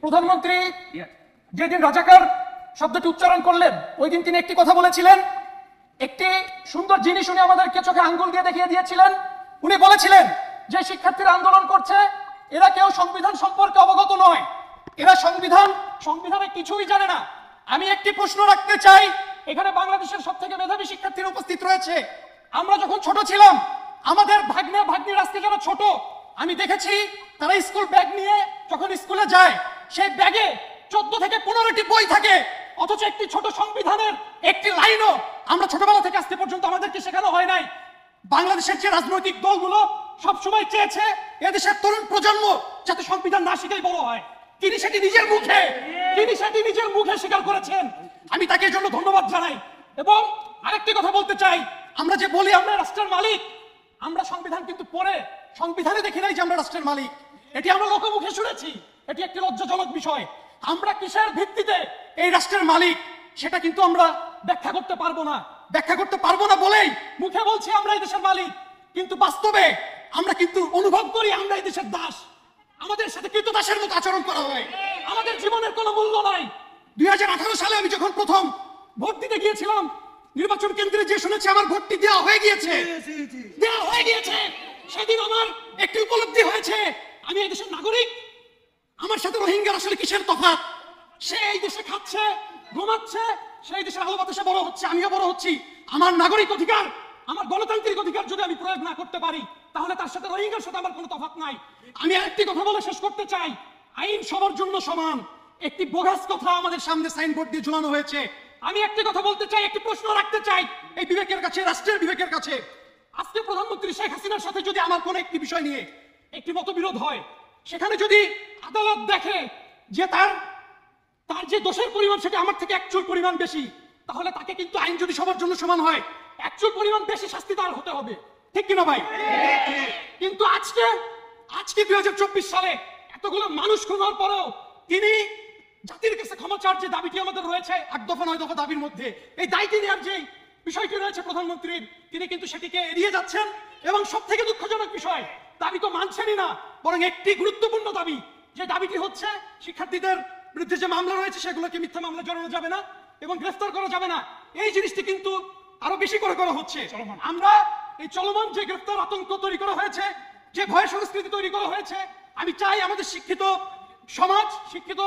প্রধানমন্ত্রী যেদিন রাজাকার শব্দটি উচ্চারণ করলেন ওই দিন তিনি একটি কথা বলেছিলেন, একটি সুন্দর জিনিস উনি আমাদেরকে চোখে আঙ্গুল দিয়ে দেখিয়ে দিয়েছিলেন। উনি বলেছিলেন যে শিক্ষার্থীরা আন্দোলন করছে এরা কেউ সংবিধান সম্পর্কে অবগত নয়, এরা সংবিধানে কিছুই জানে না। আমি একটি প্রশ্ন রাখতে চাই, এখানে বাংলাদেশের সবথেকে মেধাবী শিক্ষার্থীরা উপস্থিত রয়েছে। আমরা যখন ছোট ছিলাম আমাদের ভাগ্নির আজকে যারা ছোট আমি দেখেছি তারা স্কুল ব্যাগ নিয়ে যখন স্কুলে যায় সেই ব্যাগে 14 থেকে 15টি বই থাকে, অথচ একটি ছোট সংবিধানের একটি লাইনও আমরা ছোটবেলা থেকে আজকে পর্যন্ত আমাদেরকে শেখানো হয় নাই। বাংলাদেশের যে রাজনৈতিক দলগুলো সবসময় চেয়েছে এদেশের তরুণ প্রজন্ম যাতে সংবিধান না শিখেই বড় হয়, তিনি সেটি নিজের মুখে স্বীকার করেছেন। আমি তাকে এর জন্য ধন্যবাদ জানাই। এবং আরেকটি কথা বলতে চাই, আমরা যে বলি আমরা রাষ্ট্রের মালিক, আমরা সংবিধান কিন্তু পড়ে সংবিধানে দেখি নাই যে আমরা রাষ্ট্রের মালিক। এটি আমরা লোকমুখে শুনেছি, এটি একটি লজ্জাজনক বিষয়। আমরা কিসের ভিত্তিতে এই রাষ্ট্রের মালিক সেটা কিন্তু আমরা ব্যাখ্যা করতে পারবো না বলেই মুখে বলছি আমরা এই দেশের মালিক, কিন্তু বাস্তবে আমরা কিন্তু অনুভব করি আমরা এই দেশের দাস। আমাদের সাথে কিন্তু দাসের মতো আচরণ করা হয়, আমাদের জীবনের কোনো মূল্য নাই। 2018 সালে আমি যখন প্রথম ভোট দিতে গিয়েছিলাম নির্বাচন কেন্দ্রে যে শুনেছি আমার ভোটটি দেওয়া হয়ে গিয়েছে, সেদিন আমার একটি উপলব্ধি হয়েছে আমি এই দেশের নাগরিক। আমার সাথে রোহিঙ্গার আসলে কিসের তফাৎ? সে এই দেশে খাচ্ছে ঘুমাচ্ছে, সেই দেশের আলো বাতাসে বড় হচ্ছে, আমিও বড় হচ্ছি। আমার নাগরিক অধিকার, আমার গণতান্ত্রিক অধিকার যদি আমি প্রয়োগ না করতে পারি তাহলে তার সাথে রোহিঙ্গার সাথে আমার কোনো তফাৎ নাই। আমি আরেকটি কথা বলে শেষ করতে চাই, আইন সবার জন্য সমান একটি বোগাস কথা আমাদের সামনে সাইনবোর্ড দিয়ে ঝুলানো হয়েছে। আমি একটি কথা বলতে চাই, একটি প্রশ্ন রাখতে চাই এই বিবেকের কাছে, রাষ্ট্রের বিবেকের কাছে। আজকে প্রধানমন্ত্রী শেখ হাসিনার সাথে যদি আমার কোনো একটি বিষয় নিয়ে একটি মতবিরোধ হয়, সেখানে যদি আদালত দেখে যে তার যে দোষের পরিমাণ সেটা আমার থেকে 1 চুল পরিমাণ বেশি, তাহলে তাকে কিন্তু আইন যদি সবার জন্য সমান হয় 1 চুল পরিমাণ বেশি শাস্তি তার হতে হবে, ঠিক কিনা ভাই? কিন্তু আজকে 2024 সালে এতগুলো মানুষ খুন হওয়ার পরেও তিনি জাতির কাছে ক্ষমা চাওয়ার যে দাবিটি আমাদের রয়েছে 8 দফা 9 দফা দাবির মধ্যে, এই দায়িত্ব নেওয়ার যে বিষয়টি রয়েছে প্রধানমন্ত্রীর, তিনি কিন্তু সেটিকে এড়িয়ে যাচ্ছেন। এবং সব থেকে দুঃখজনক বিষয়, দাবি তো মানছেনই না, বরং একটি গুরুত্বপূর্ণ দাবি, যে দাবিটি হচ্ছে শিক্ষার্থীদের বিরুদ্ধে যে মামলা রয়েছে সেগুলোকে মিথ্যা মামলা জড়ানো যাবে না এবং গ্রেফতার করা যাবে না। এই জিনিসটি কিন্তু আরো বেশি করে করা হচ্ছে। আমরা এই চলমান যে গ্রেফতার আতঙ্ক তৈরি করা হয়েছে, যে ভয় সংস্কৃতি তৈরি করা হয়েছে, আমি চাই আমাদের শিক্ষিত সমাজ, শিক্ষিত